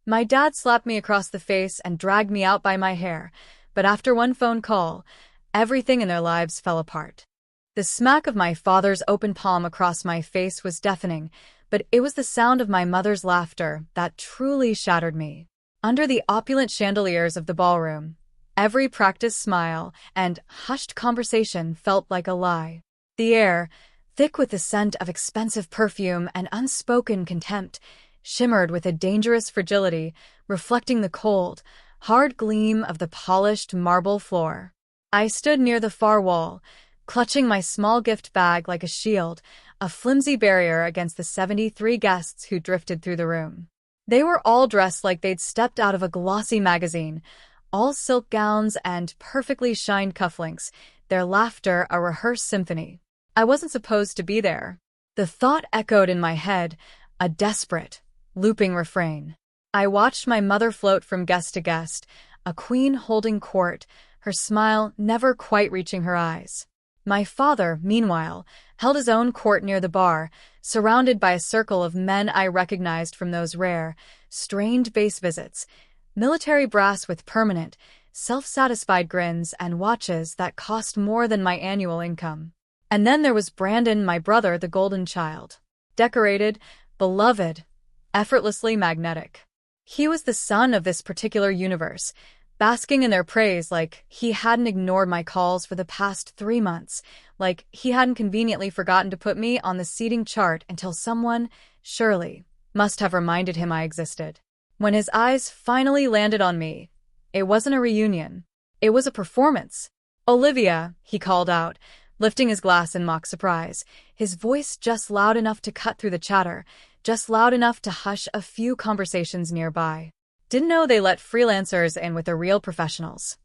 My dad slapped me across the face and dragged me out by my hair, but after one phone call, everything in their lives fell apart. The smack of my father's open palm across my face was deafening, but it was the sound of my mother's laughter that truly shattered me. Under the opulent chandeliers of the ballroom, every practiced smile and hushed conversation felt like a lie. The air, thick with the scent of expensive perfume and unspoken contempt, shimmered with a dangerous fragility, reflecting the cold, hard gleam of the polished marble floor. I stood near the far wall, clutching my small gift bag like a shield, a flimsy barrier against the 73 guests who drifted through the room. They were all dressed like they'd stepped out of a glossy magazine, all silk gowns and perfectly shined cufflinks, their laughter a rehearsed symphony. I wasn't supposed to be there. The thought echoed in my head, a desperate, looping refrain. I watched my mother float from guest to guest, a queen holding court, her smile never quite reaching her eyes. My father, meanwhile, held his own court near the bar, surrounded by a circle of men I recognized from those rare, strained base visits, military brass with permanent, self-satisfied grins and watches that cost more than my annual income. And then there was Brandon, my brother, the golden child. Decorated, beloved, effortlessly magnetic. He was the son of this particular universe, basking in their praise like he hadn't ignored my calls for the past 3 months, like he hadn't conveniently forgotten to put me on the seating chart until someone, surely, must have reminded him I existed. When his eyes finally landed on me, it wasn't a reunion. It was a performance. "Olivia," he called out, lifting his glass in mock surprise, his voice just loud enough to cut through the chatter, just loud enough to hush a few conversations nearby. Didn't know they let freelancers in with the real professionals.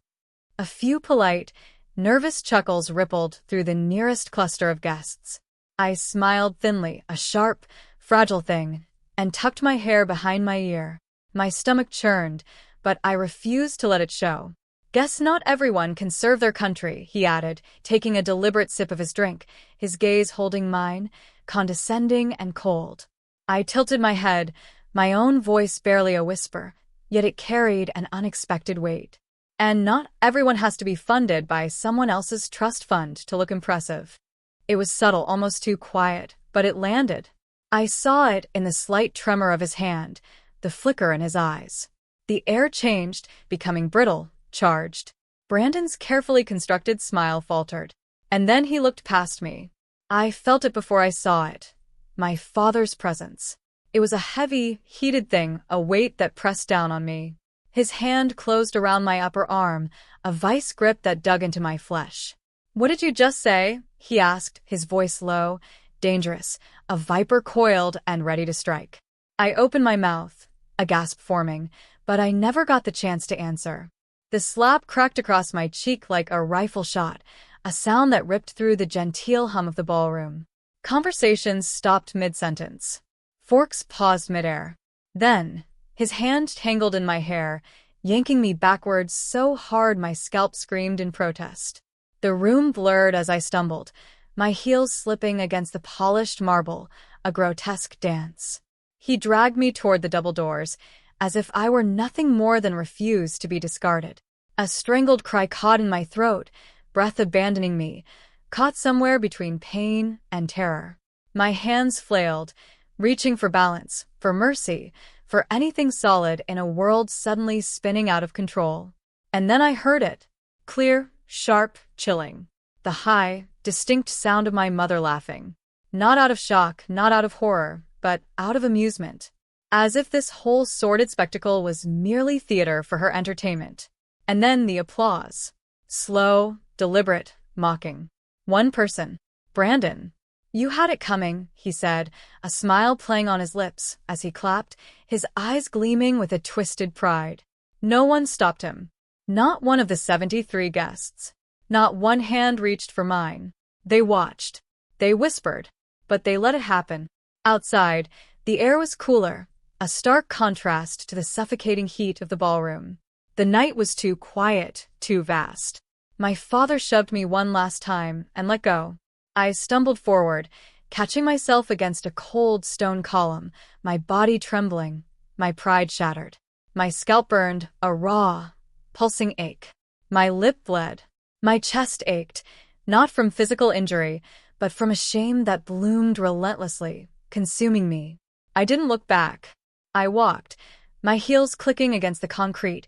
A few polite, nervous chuckles rippled through the nearest cluster of guests. I smiled thinly, a sharp, fragile thing, and tucked my hair behind my ear. My stomach churned, but I refused to let it show. "Guess not everyone can serve their country," he added, taking a deliberate sip of his drink, his gaze holding mine, condescending and cold. I tilted my head, my own voice barely a whisper, yet it carried an unexpected weight. "And not everyone has to be funded by someone else's trust fund to look impressive." It was subtle, almost too quiet, but it landed. I saw it in the slight tremor of his hand, the flicker in his eyes. The air changed, becoming brittle, charged. Brandon's carefully constructed smile faltered. And then he looked past me. I felt it before I saw it. My father's presence. It was a heavy, heated thing, a weight that pressed down on me. His hand closed around my upper arm, a vice grip that dug into my flesh. "What did you just say?" he asked, his voice low, dangerous, a viper coiled and ready to strike. I opened my mouth, a gasp forming, but I never got the chance to answer. The slap cracked across my cheek like a rifle shot, a sound that ripped through the genteel hum of the ballroom. Conversations stopped mid-sentence. Forks paused midair. Then, his hand tangled in my hair, yanking me backwards so hard my scalp screamed in protest. The room blurred as I stumbled, my heels slipping against the polished marble, a grotesque dance. He dragged me toward the double doors, as if I were nothing more than refused to be discarded. A strangled cry caught in my throat, breath abandoning me, caught somewhere between pain and terror. My hands flailed, reaching for balance, for mercy, for anything solid in a world suddenly spinning out of control. And then I heard it. Clear, sharp, chilling. The high, distinct sound of my mother laughing. Not out of shock, not out of horror, but out of amusement. As if this whole sordid spectacle was merely theater for her entertainment. And then the applause. Slow, deliberate, mocking. One person. Brandon. "You had it coming," he said, a smile playing on his lips as he clapped, his eyes gleaming with a twisted pride. No one stopped him. Not one of the 73 guests. Not one hand reached for mine. They watched. They whispered. But they let it happen. Outside, the air was cooler, a stark contrast to the suffocating heat of the ballroom. The night was too quiet, too vast. My father shoved me one last time and let go. I stumbled forward, catching myself against a cold stone column, my body trembling, my pride shattered. My scalp burned, a raw, pulsing ache. My lip bled. My chest ached, not from physical injury, but from a shame that bloomed relentlessly, consuming me. I didn't look back. I walked, my heels clicking against the concrete,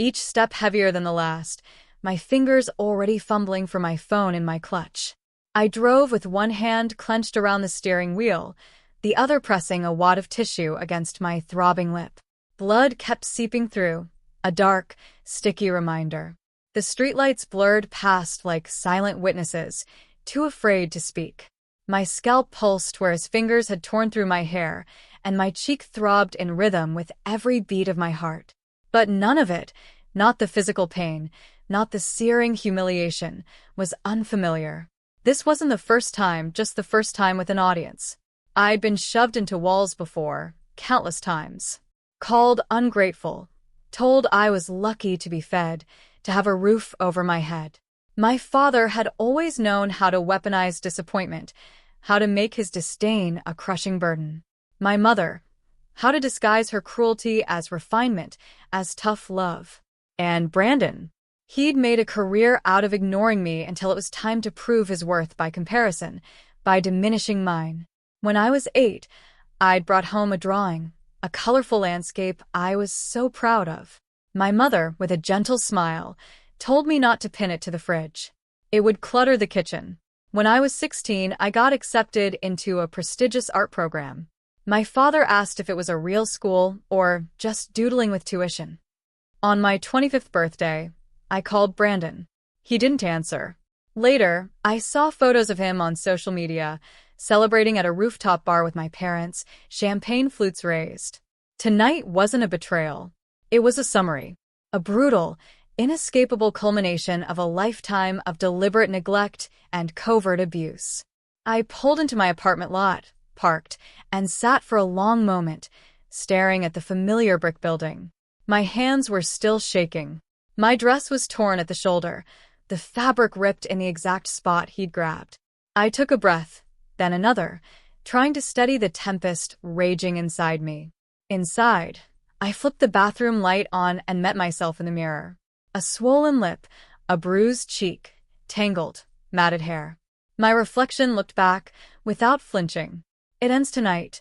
each step heavier than the last, my fingers already fumbling for my phone in my clutch. I drove with one hand clenched around the steering wheel, the other pressing a wad of tissue against my throbbing lip. Blood kept seeping through, a dark, sticky reminder. The streetlights blurred past like silent witnesses, too afraid to speak. My scalp pulsed where his fingers had torn through my hair, and my cheek throbbed in rhythm with every beat of my heart. But none of it, not the physical pain, not the searing humiliation, was unfamiliar. This wasn't the first time, just the first time with an audience. I'd been shoved into walls before, countless times. Called ungrateful, told I was lucky to be fed, to have a roof over my head. My father had always known how to weaponize disappointment, how to make his disdain a crushing burden. My mother, how to disguise her cruelty as refinement, as tough love. And Brandon, he'd made a career out of ignoring me until it was time to prove his worth by comparison, by diminishing mine. When I was 8, I'd brought home a drawing, a colorful landscape I was so proud of. My mother, with a gentle smile, told me not to pin it to the fridge. It would clutter the kitchen. When I was 16, I got accepted into a prestigious art program. My father asked if it was a real school or just doodling with tuition. On my 25th birthday, I called Brandon. He didn't answer. Later, I saw photos of him on social media, celebrating at a rooftop bar with my parents, champagne flutes raised. Tonight wasn't a betrayal. It was a summary. A brutal, inescapable culmination of a lifetime of deliberate neglect and covert abuse. I pulled into my apartment lot, parked, and sat for a long moment, staring at the familiar brick building. My hands were still shaking. My dress was torn at the shoulder, the fabric ripped in the exact spot he'd grabbed. I took a breath, then another, trying to steady the tempest raging inside me. Inside, I flipped the bathroom light on and met myself in the mirror. A swollen lip, a bruised cheek, tangled, matted hair. My reflection looked back, without flinching. "It ends tonight,"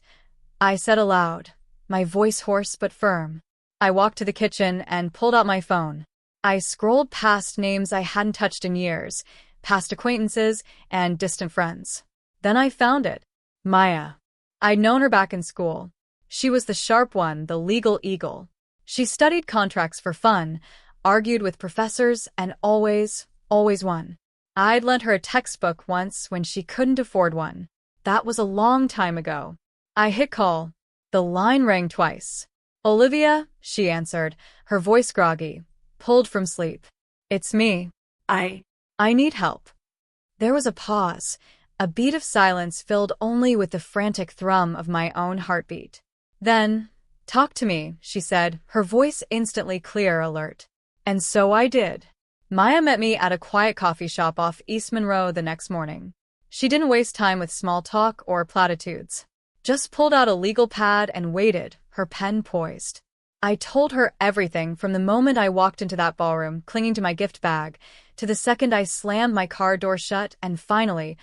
I said aloud, my voice hoarse but firm. I walked to the kitchen and pulled out my phone. I scrolled past names I hadn't touched in years, past acquaintances and distant friends. Then I found it. Maya. I'd known her back in school. She was the sharp one, the legal eagle. She studied contracts for fun, argued with professors, and always won. I'd lent her a textbook once when she couldn't afford one. That was a long time ago. I hit call. The line rang twice. "Olivia," she answered, her voice groggy, pulled from sleep. "It's me. I need help." There was a pause, a beat of silence filled only with the frantic thrum of my own heartbeat. Then, "Talk to me," she said, her voice instantly clear, alert. And so I did. Maya met me at a quiet coffee shop off East Monroe the next morning. She didn't waste time with small talk or platitudes. Just pulled out a legal pad and waited, her pen poised. I told her everything from the moment I walked into that ballroom, clinging to my gift bag, to the second I slammed my car door shut and finally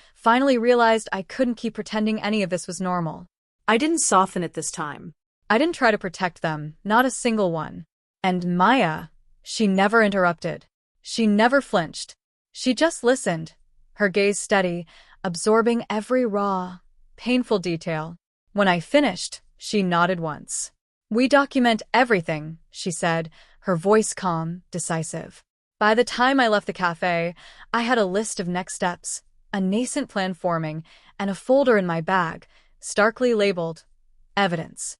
realized I couldn't keep pretending any of this was normal. I didn't soften it this time. I didn't try to protect them, not a single one. And Maya, she never interrupted. She never flinched. She just listened, her gaze steady, absorbing every raw, painful detail. When I finished, she nodded once. "We document everything," she said, her voice calm, decisive. By the time I left the cafe, I had a list of next steps, a nascent plan forming, and a folder in my bag, starkly labeled evidence.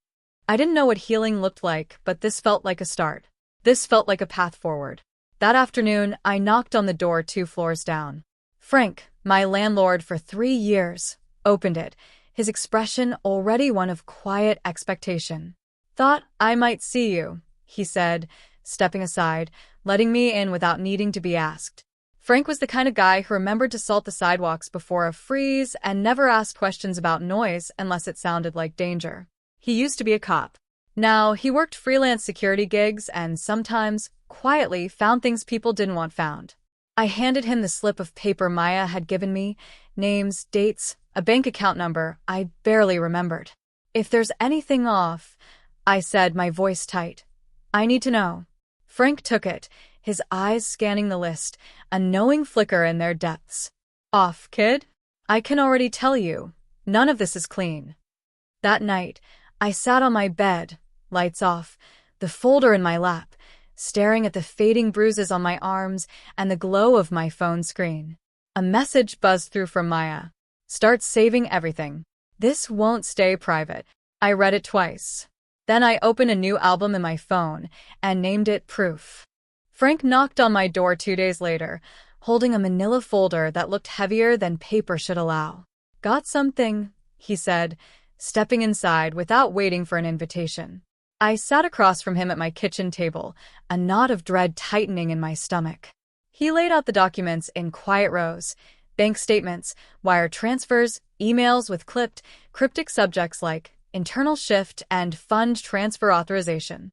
I didn't know what healing looked like, but this felt like a start. This felt like a path forward. That afternoon, I knocked on the door 2 floors down. Frank, my landlord for 3 years, opened it, his expression already one of quiet expectation. "Thought I might see you," he said, stepping aside, letting me in without needing to be asked. Frank was the kind of guy who remembered to salt the sidewalks before a freeze and never asked questions about noise unless it sounded like danger. He used to be a cop. Now, he worked freelance security gigs and sometimes, quietly, found things people didn't want found. I handed him the slip of paper Maya had given me, names, dates, a bank account number I barely remembered. If there's anything off, I said, my voice tight. I need to know. Frank took it, his eyes scanning the list, a knowing flicker in their depths. Off, kid? I can already tell you, none of this is clean. That night, I sat on my bed, lights off, the folder in my lap, staring at the fading bruises on my arms and the glow of my phone screen. A message buzzed through from Maya. Start saving everything. This won't stay private. I read it twice. Then I opened a new album in my phone and named it Proof. Frank knocked on my door 2 days later, holding a manila folder that looked heavier than paper should allow. Got something, he said, stepping inside without waiting for an invitation. I sat across from him at my kitchen table, a knot of dread tightening in my stomach. He laid out the documents in quiet rows, bank statements, wire transfers, emails with cryptic subjects like internal shift and fund transfer authorization.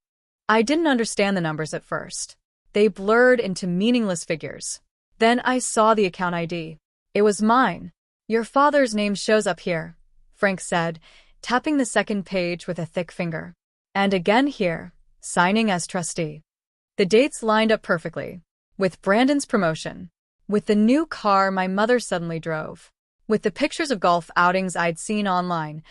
I didn't understand the numbers at first. They blurred into meaningless figures. Then I saw the account ID. It was mine. Your father's name shows up here, Frank said, tapping the second page with a thick finger. And again here, signing as trustee. The dates lined up perfectly. With Brandon's promotion. With the new car my mother suddenly drove. With the pictures of golf outings I'd seen online,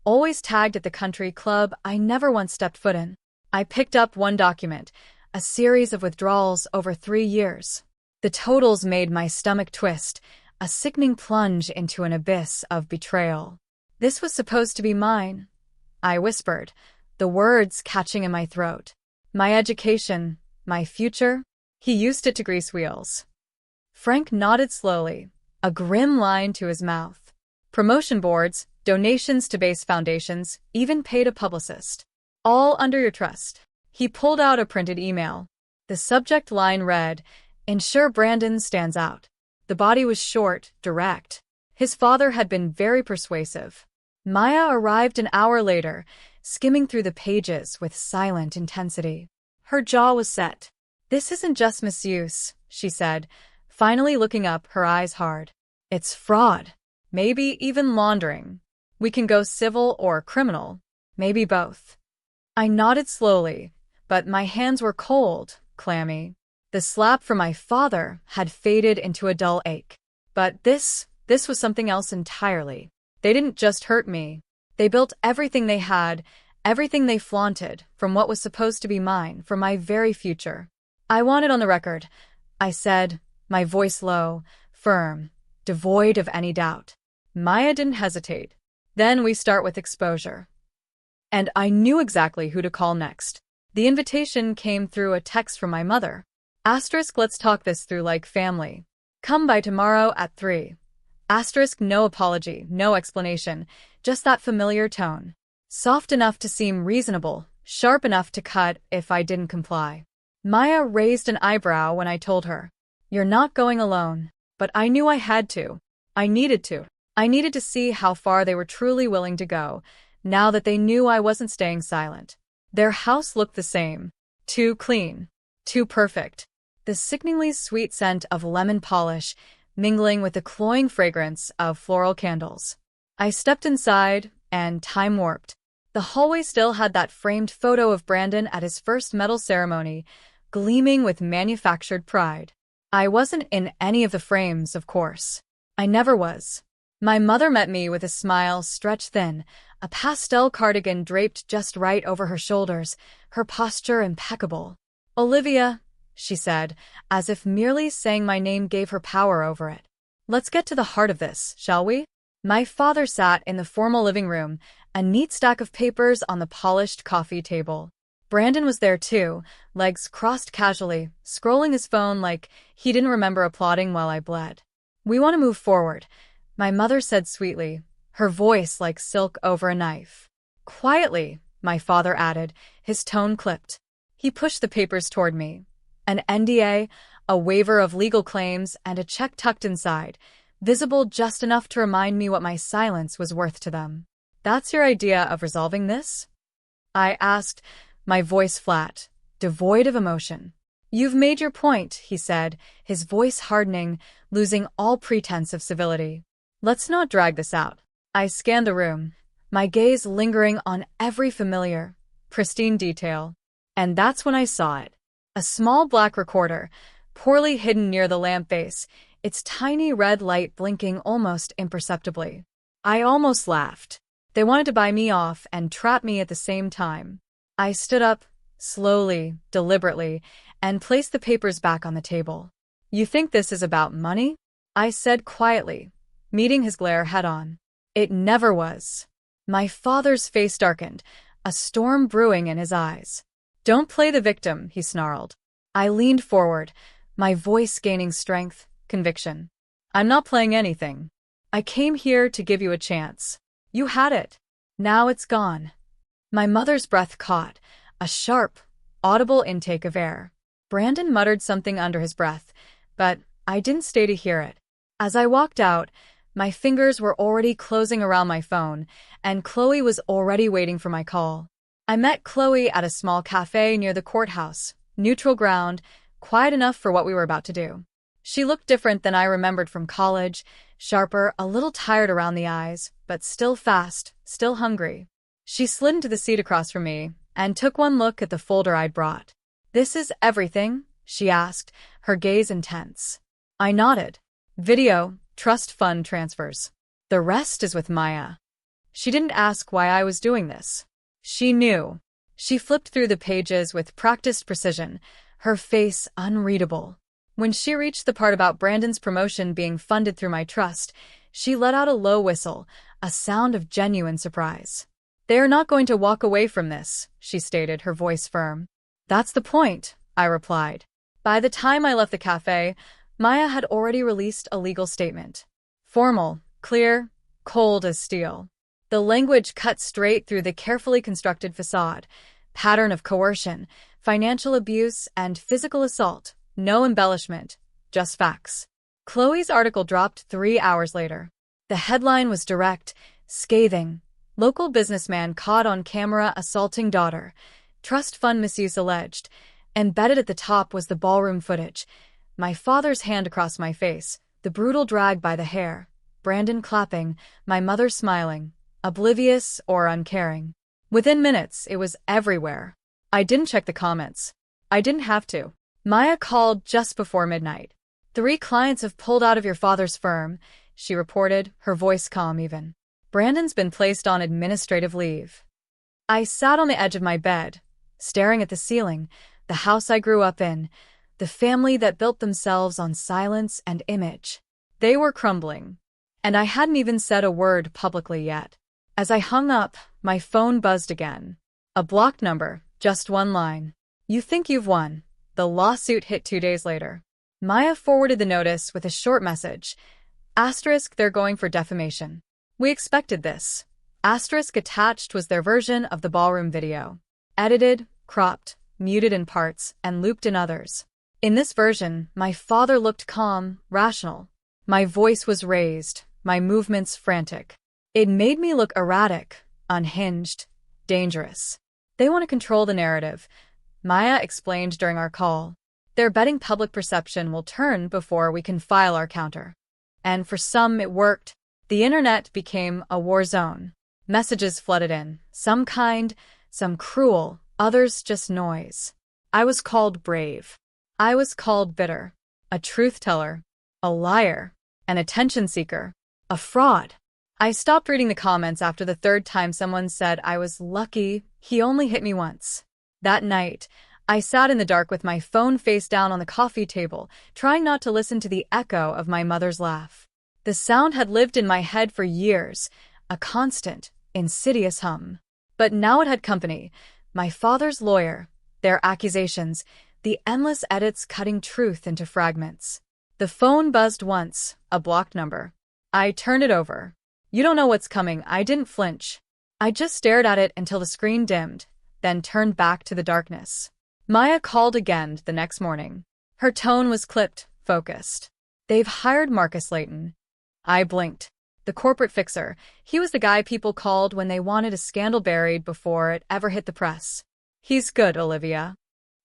always tagged at the country club I never once stepped foot in. I picked up one document, a series of withdrawals over 3 years. The totals made my stomach twist, a sickening plunge into an abyss of betrayal. This was supposed to be mine, I whispered, the words catching in my throat. My education, my future, he used it to grease wheels. Frank nodded slowly, a grim line to his mouth. Promotion boards, donations to base foundations, even paid a publicist. All under your trust. He pulled out a printed email. The subject line read, Ensure Brandon stands out. The body was short, direct. His father had been very persuasive. Maya arrived an hour later, skimming through the pages with silent intensity. Her jaw was set. This isn't just misuse, she said, finally looking up, her eyes hard. It's fraud. Maybe even laundering. We can go civil or criminal. Maybe both. I nodded slowly, but my hands were cold, clammy. The slap from my father had faded into a dull ache. But this was something else entirely. They didn't just hurt me. They built everything they had, everything they flaunted, from what was supposed to be mine, for my very future. I want it on the record, I said, my voice low, firm, devoid of any doubt. Maya didn't hesitate. Then we start with exposure. And I knew exactly who to call next. The invitation came through a text from my mother. Asterisk, let's talk this through like family. Come by tomorrow at 3. Asterisk, no apology, no explanation, just that familiar tone. Soft enough to seem reasonable, sharp enough to cut if I didn't comply. Maya raised an eyebrow when I told her. You're not going alone. But I knew I had to. I needed to. I needed to see how far they were truly willing to go, now that they knew I wasn't staying silent. Their house looked the same. Too clean. Too perfect. The sickeningly sweet scent of lemon polish mingling with the cloying fragrance of floral candles. I stepped inside, and time warped. The hallway still had that framed photo of Brandon at his first medal ceremony, gleaming with manufactured pride. I wasn't in any of the frames, of course. I never was. My mother met me with a smile stretched thin, a pastel cardigan draped just right over her shoulders, her posture impeccable. Olivia, she said, as if merely saying my name gave her power over it. Let's get to the heart of this, shall we? My father sat in the formal living room, a neat stack of papers on the polished coffee table. Brandon was there too, legs crossed casually, scrolling his phone like he didn't remember applauding while I bled. We want to move forward, my mother said sweetly, her voice like silk over a knife. Quietly, my father added, his tone clipped. He pushed the papers toward me. An NDA, a waiver of legal claims, and a check tucked inside, visible just enough to remind me what my silence was worth to them. That's your idea of resolving this? I asked, my voice flat, devoid of emotion. You've made your point, he said, his voice hardening, losing all pretense of civility. Let's not drag this out. I scanned the room, my gaze lingering on every familiar, pristine detail. And that's when I saw it. A small black recorder, poorly hidden near the lamp base, its tiny red light blinking almost imperceptibly. I almost laughed. They wanted to buy me off and trap me at the same time. I stood up, slowly, deliberately, and placed the papers back on the table. You think this is about money? I said quietly, meeting his glare head-on. It never was. My father's face darkened, a storm brewing in his eyes. Don't play the victim, he snarled. I leaned forward, my voice gaining strength, conviction. I'm not playing anything. I came here to give you a chance. You had it. Now it's gone. My mother's breath caught, a sharp, audible intake of air. Brandon muttered something under his breath, but I didn't stay to hear it. As I walked out, my fingers were already closing around my phone, and Chloe was already waiting for my call. I met Chloe at a small cafe near the courthouse, neutral ground, quiet enough for what we were about to do. She looked different than I remembered from college, sharper, a little tired around the eyes, but still fast, still hungry. She slid into the seat across from me and took one look at the folder I'd brought. This is everything? She asked, her gaze intense. I nodded. Video, trust fund transfers. The rest is with Maya. She didn't ask why I was doing this. She knew. She flipped through the pages with practiced precision, her face unreadable. When she reached the part about Brandon's promotion being funded through my trust, she let out a low whistle, a sound of genuine surprise. They are not going to walk away from this, she stated, her voice firm. That's the point, I replied. By the time I left the cafe, Maya had already released a legal statement. Formal, clear, cold as steel. The language cut straight through the carefully constructed facade. Pattern of coercion, financial abuse, and physical assault. No embellishment, just facts. Chloe's article dropped 3 hours later. The headline was direct, scathing. Local businessman caught on camera assaulting daughter. Trust fund misuse alleged. Embedded at the top was the ballroom footage. My father's hand across my face, the brutal drag by the hair. Brandon clapping, my mother smiling, oblivious or uncaring. Within minutes, it was everywhere. I didn't check the comments. I didn't have to. Maya called just before midnight. 3 clients have pulled out of your father's firm, she reported, her voice calm even. Brandon's been placed on administrative leave. I sat on the edge of my bed, staring at the ceiling, the house I grew up in, the family that built themselves on silence and image. They were crumbling. And I hadn't even said a word publicly yet. As I hung up, my phone buzzed again. A blocked number, just one line. You think you've won. The lawsuit hit 2 days later. Maya forwarded the notice with a short message. Asterisk, they're going for defamation. We expected this. Asterisk attached was their version of the ballroom video. Edited, cropped, muted in parts, and looped in others. In this version, my father looked calm, rational. My voice was raised, my movements frantic. It made me look erratic, unhinged, dangerous. They want to control the narrative, Maya explained during our call. They're betting public perception will turn before we can file our counter. And for some, it worked. The internet became a war zone. Messages flooded in, some kind, some cruel, others just noise. I was called brave. I was called bitter. A truth teller. A liar. An attention seeker. A fraud. I stopped reading the comments after the 3rd time someone said I was lucky he only hit me once. That night, I sat in the dark with my phone face down on the coffee table, trying not to listen to the echo of my mother's laugh. The sound had lived in my head for years, a constant, insidious hum. But now it had company. My father's lawyer, their accusations, the endless edits cutting truth into fragments. The phone buzzed once, a blocked number. I turned it over. You don't know what's coming. I didn't flinch. I just stared at it until the screen dimmed, then turned back to the darkness. Maya called again the next morning. Her tone was clipped, focused. They've hired Marcus Layton. I blinked. The corporate fixer. He was the guy people called when they wanted a scandal buried before it ever hit the press. He's good, Olivia.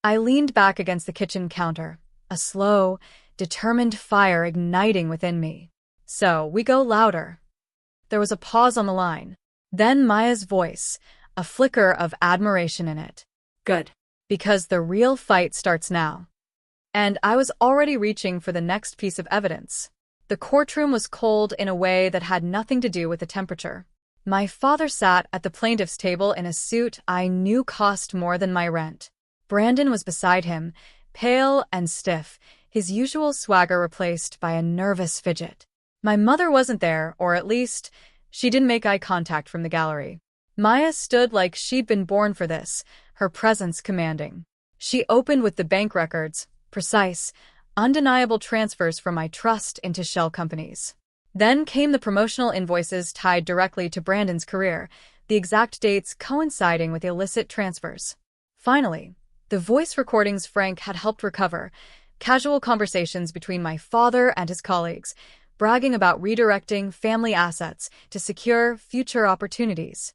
I leaned back against the kitchen counter, a slow, determined fire igniting within me. So, we go louder. There was a pause on the line. Then Maya's voice, a flicker of admiration in it. Good. Because the real fight starts now. And I was already reaching for the next piece of evidence. The courtroom was cold in a way that had nothing to do with the temperature. My father sat at the plaintiff's table in a suit I knew cost more than my rent. Brandon was beside him, pale and stiff, his usual swagger replaced by a nervous fidget. My mother wasn't there, or at least, she didn't make eye contact from the gallery. Maya stood like she'd been born for this, her presence commanding. She opened with the bank records, precise, undeniable transfers from my trust into shell companies. Then came the promotional invoices tied directly to Brandon's career, the exact dates coinciding with illicit transfers. Finally, the voice recordings Frank had helped recover, casual conversations between my father and his colleagues, bragging about redirecting family assets to secure future opportunities.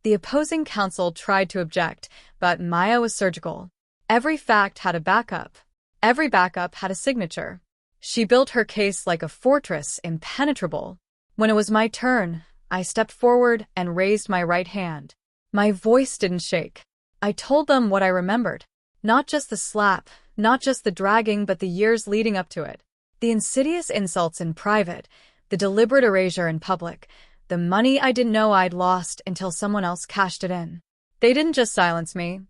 The opposing counsel tried to object, but Maya was surgical. Every fact had a backup. Every backup had a signature. She built her case like a fortress, impenetrable. When it was my turn, I stepped forward and raised my right hand. My voice didn't shake. I told them what I remembered. Not just the slap, not just the dragging, but the years leading up to it. The insidious insults in private, the deliberate erasure in public, the money I didn't know I'd lost until someone else cashed it in. They didn't just silence me,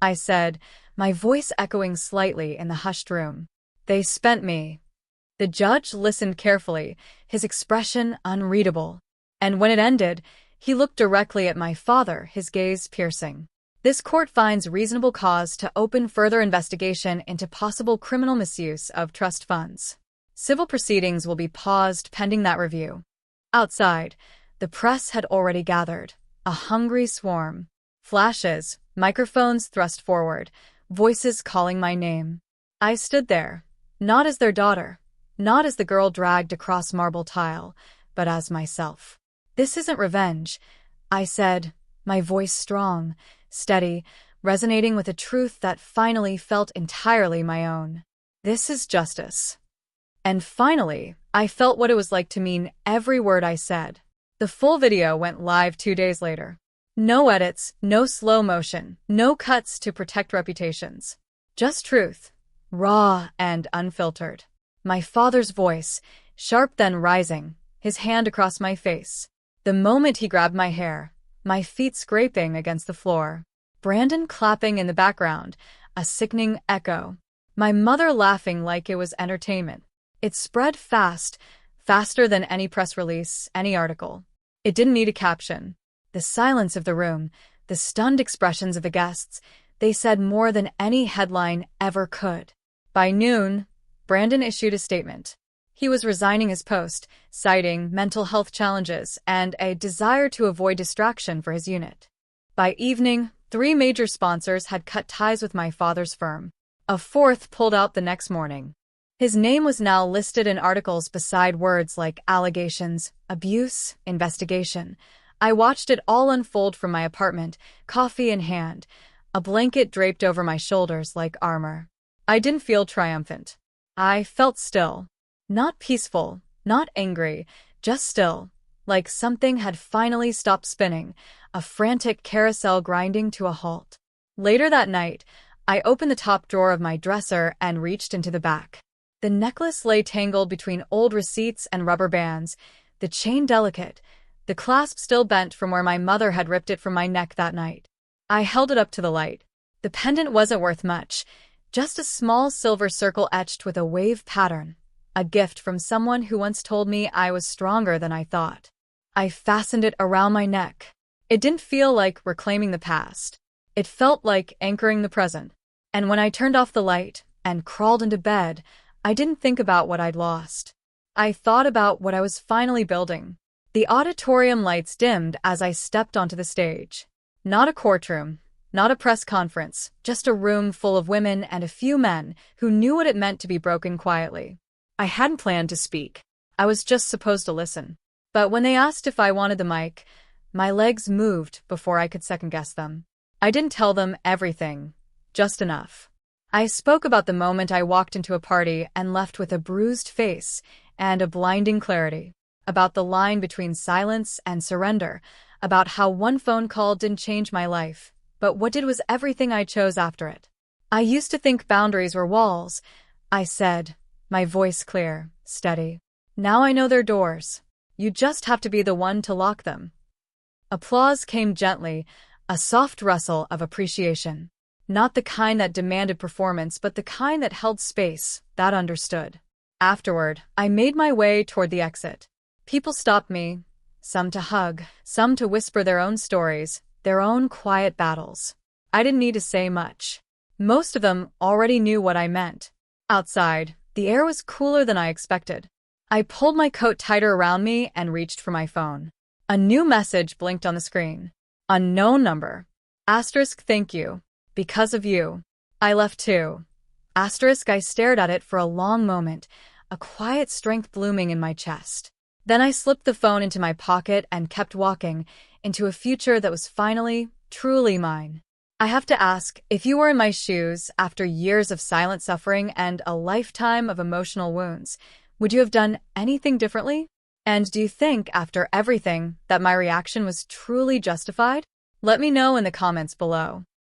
I said, my voice echoing slightly in the hushed room. They spent me. The judge listened carefully, his expression unreadable. And when it ended, he looked directly at my father, his gaze piercing. This court finds reasonable cause to open further investigation into possible criminal misuse of trust funds. Civil proceedings will be paused pending that review. Outside, the press had already gathered, a hungry swarm. Flashes, microphones thrust forward, voices calling my name. I stood there, not as their daughter, not as the girl dragged across marble tile, but as myself. This isn't revenge, I said, my voice strong, steady, resonating with a truth that finally felt entirely my own. This is justice. And finally, I felt what it was like to mean every word I said. The full video went live 2 days later. No edits, no slow motion, no cuts to protect reputations. Just truth, raw and unfiltered. My father's voice, sharp then rising, his hand across my face. The moment he grabbed my hair, my feet scraping against the floor. Brandon clapping in the background, a sickening echo. My mother laughing like it was entertainment. It spread fast, faster than any press release, any article. It didn't need a caption. The silence of the room, the stunned expressions of the guests, they said more than any headline ever could. By noon, Brandon issued a statement. He was resigning his post, citing mental health challenges and a desire to avoid distraction for his unit. By evening, 3 major sponsors had cut ties with my father's firm. A 4th pulled out the next morning. His name was now listed in articles beside words like allegations, abuse, investigation. I watched it all unfold from my apartment, coffee in hand, a blanket draped over my shoulders like armor. I didn't feel triumphant. I felt still. Not peaceful, not angry, just still, like something had finally stopped spinning, a frantic carousel grinding to a halt. Later that night, I opened the top drawer of my dresser and reached into the back. The necklace lay tangled between old receipts and rubber bands, the chain delicate, the clasp still bent from where my mother had ripped it from my neck that night. I held it up to the light. The pendant wasn't worth much, just a small silver circle etched with a wave pattern, a gift from someone who once told me I was stronger than I thought. I fastened it around my neck. It didn't feel like reclaiming the past. It felt like anchoring the present. And when I turned off the light and crawled into bed, I didn't think about what I'd lost. I thought about what I was finally building. The auditorium lights dimmed as I stepped onto the stage. Not a courtroom, not a press conference, just a room full of women and a few men who knew what it meant to be broken quietly. I hadn't planned to speak. I was just supposed to listen. But when they asked if I wanted the mic, my legs moved before I could second-guess them. I didn't tell them everything, just enough. I spoke about the moment I walked into a party and left with a bruised face and a blinding clarity, about the line between silence and surrender, about how one phone call didn't change my life, but what did was everything I chose after it. I used to think boundaries were walls, I said, my voice clear, steady. Now I know they're doors. You just have to be the one to lock them. Applause came gently, a soft rustle of appreciation. Not the kind that demanded performance, but the kind that held space, that understood. Afterward, I made my way toward the exit. People stopped me, some to hug, some to whisper their own stories, their own quiet battles. I didn't need to say much. Most of them already knew what I meant. Outside, the air was cooler than I expected. I pulled my coat tighter around me and reached for my phone. A new message blinked on the screen. Unknown number. Asterisk thank you. Because of you. I left too. Asterisk I stared at it for a long moment, a quiet strength blooming in my chest. Then I slipped the phone into my pocket and kept walking, into a future that was finally, truly mine. I have to ask, if you were in my shoes after years of silent suffering and a lifetime of emotional wounds, would you have done anything differently? And do you think, after everything, that my reaction was truly justified? Let me know in the comments below.